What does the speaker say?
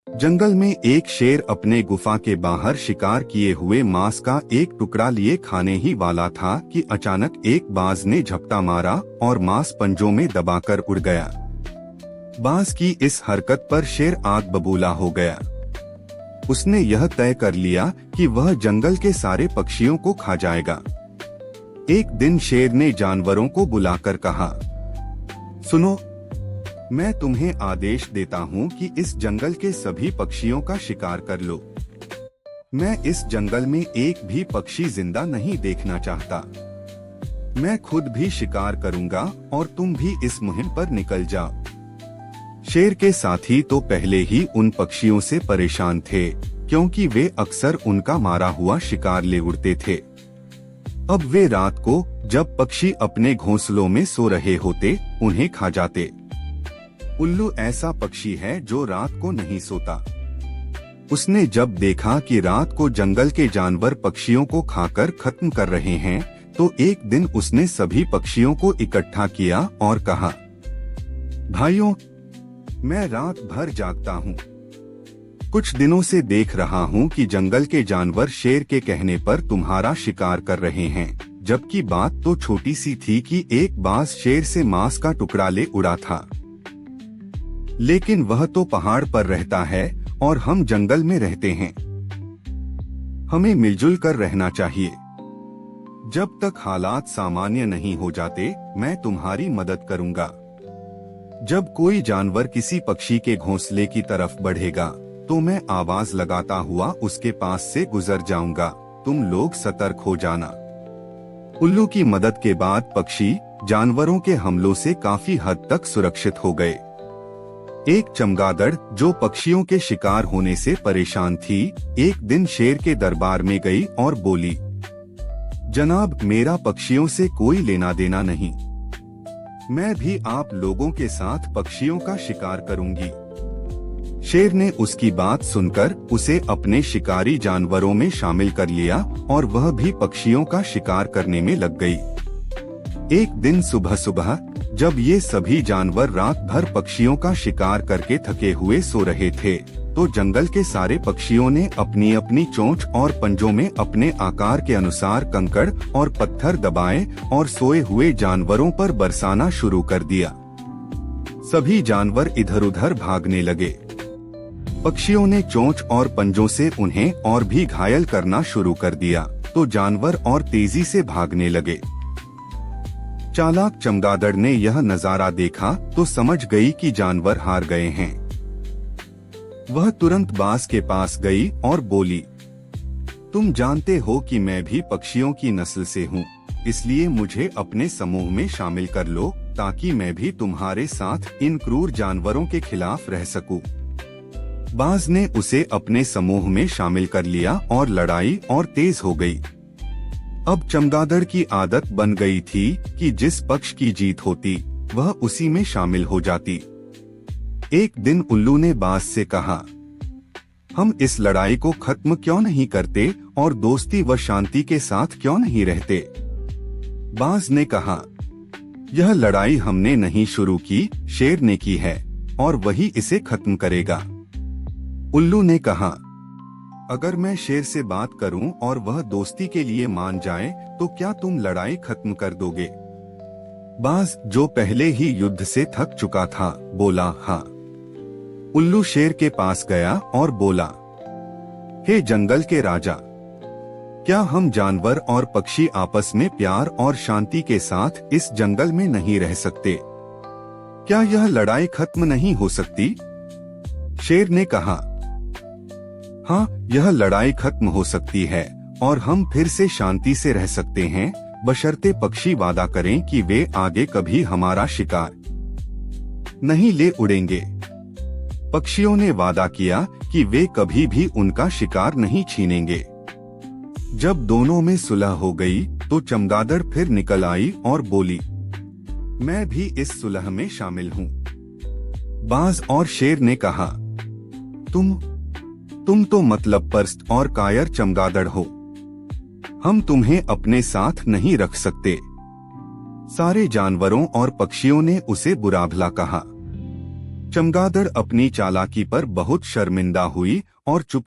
जंगल में एक शेर अपने गुफा के बाहर शिकार किए हुए मांस का एक टुकड़ा लिए खाने ही वाला था कि अचानक एक बाज ने झपटा मारा और मांस पंजों में दबाकर उड़ गया। बाज की इस हरकत पर शेर आग बबूला हो गया। उसने यह तय कर लिया कि वह जंगल के सारे पक्षियों को खा जाएगा। एक दिन शेर ने जानवरों को बुलाकर कहा, सुनो, मैं तुम्हें आदेश देता हूँ कि इस जंगल के सभी पक्षियों का शिकार कर लो। मैं इस जंगल में एक भी पक्षी जिंदा नहीं देखना चाहता। मैं खुद भी शिकार करूंगा और तुम भी इस मुहिम पर निकल जाओ। शेर के साथी तो पहले ही उन पक्षियों से परेशान थे, क्योंकि वे अक्सर उनका मारा हुआ शिकार ले उड़ते थे। अब वे रात को जब पक्षी अपने घोंसलों में सो रहे होते, उन्हें खा जाते। उल्लू ऐसा पक्षी है जो रात को नहीं सोता। उसने जब देखा कि रात को जंगल के जानवर पक्षियों को खाकर खत्म कर रहे हैं, तो एक दिन उसने सभी पक्षियों को इकट्ठा किया और कहा, भाइयों, मैं रात भर जागता हूँ। कुछ दिनों से देख रहा हूँ कि जंगल के जानवर शेर के कहने पर तुम्हारा शिकार कर रहे हैं, जबकि बात तो छोटी सी थी कि एक बाज शेर से मांस का टुकड़ा ले उड़ा था। लेकिन वह तो पहाड़ पर रहता है और हम जंगल में रहते हैं। हमें मिलजुल कर रहना चाहिए। जब तक हालात सामान्य नहीं हो जाते, मैं तुम्हारी मदद करूंगा। जब कोई जानवर किसी पक्षी के घोंसले की तरफ बढ़ेगा, तो मैं आवाज लगाता हुआ उसके पास से गुजर जाऊंगा। तुम लोग सतर्क हो जाना। उल्लू की मदद के बाद पक्षी जानवरों के हमलों से काफी हद तक सुरक्षित हो गए। एक चमगादड़ जो पक्षियों के शिकार होने से परेशान थी, एक दिन शेर के दरबार में गई और बोली, जनाब, मेरा पक्षियों से कोई लेना देना नहीं। मैं भी आप लोगों के साथ पक्षियों का शिकार करूंगी। शेर ने उसकी बात सुनकर उसे अपने शिकारी जानवरों में शामिल कर लिया और वह भी पक्षियों का शिकार करने में लग गई। एक दिन सुबह सुबह जब ये सभी जानवर रात भर पक्षियों का शिकार करके थके हुए सो रहे थे, तो जंगल के सारे पक्षियों ने अपनी अपनी चोंच और पंजों में अपने आकार के अनुसार कंकड़ और पत्थर दबाए और सोए हुए जानवरों पर बरसाना शुरू कर दिया। सभी जानवर इधर उधर भागने लगे। पक्षियों ने चोंच और पंजों से उन्हें और भी घायल करना शुरू कर दिया, तो जानवर और तेजी से भागने लगे। चालाक चमगादड़ ने यह नजारा देखा तो समझ गई कि जानवर हार गए हैं। वह तुरंत बाज के पास गई और बोली, तुम जानते हो कि मैं भी पक्षियों की नस्ल से हूँ, इसलिए मुझे अपने समूह में शामिल कर लो ताकि मैं भी तुम्हारे साथ इन क्रूर जानवरों के खिलाफ रह सकूं। बाज ने उसे अपने समूह में शामिल कर लिया और लड़ाई और तेज हो गई। अब चमगादड़ की आदत बन गई थी कि जिस पक्ष की जीत होती, वह उसी में शामिल हो जाती। एक दिन उल्लू ने बाज से कहा, हम इस लड़ाई को खत्म क्यों नहीं करते और दोस्ती व शांति के साथ क्यों नहीं रहते? बाज ने कहा, यह लड़ाई हमने नहीं शुरू की, शेर ने की है और वही इसे खत्म करेगा। उल्लू ने कहा, अगर मैं शेर से बात करूं और वह दोस्ती के लिए मान जाए, तो क्या तुम लड़ाई खत्म कर दोगे? बाज, जो पहले ही युद्ध से थक चुका था, बोला, हाँ। उल्लू शेर के पास गया और बोला, हे जंगल के राजा, क्या हम जानवर और पक्षी आपस में प्यार और शांति के साथ इस जंगल में नहीं रह सकते? क्या यह लड़ाई खत्म नहीं हो सकती? शेर ने कहा, हाँ, यह लड़ाई खत्म हो सकती है और हम फिर से शांति से रह सकते हैं, बशर्ते पक्षी वादा करें कि वे आगे कभी हमारा शिकार नहीं ले उड़ेंगे। पक्षियों ने वादा किया कि वे कभी भी उनका शिकार नहीं छीनेंगे। जब दोनों में सुलह हो गई, तो चमगादड़ फिर निकल आई और बोली, मैं भी इस सुलह में शामिल हूँ। बाज और शेर ने कहा, तुम तो मतलब परस्त और कायर चमगादड़ हो। हम तुम्हें अपने साथ नहीं रख सकते। सारे जानवरों और पक्षियों ने उसे बुरा भला कहा। चमगादड़ अपनी चालाकी पर बहुत शर्मिंदा हुई और चुप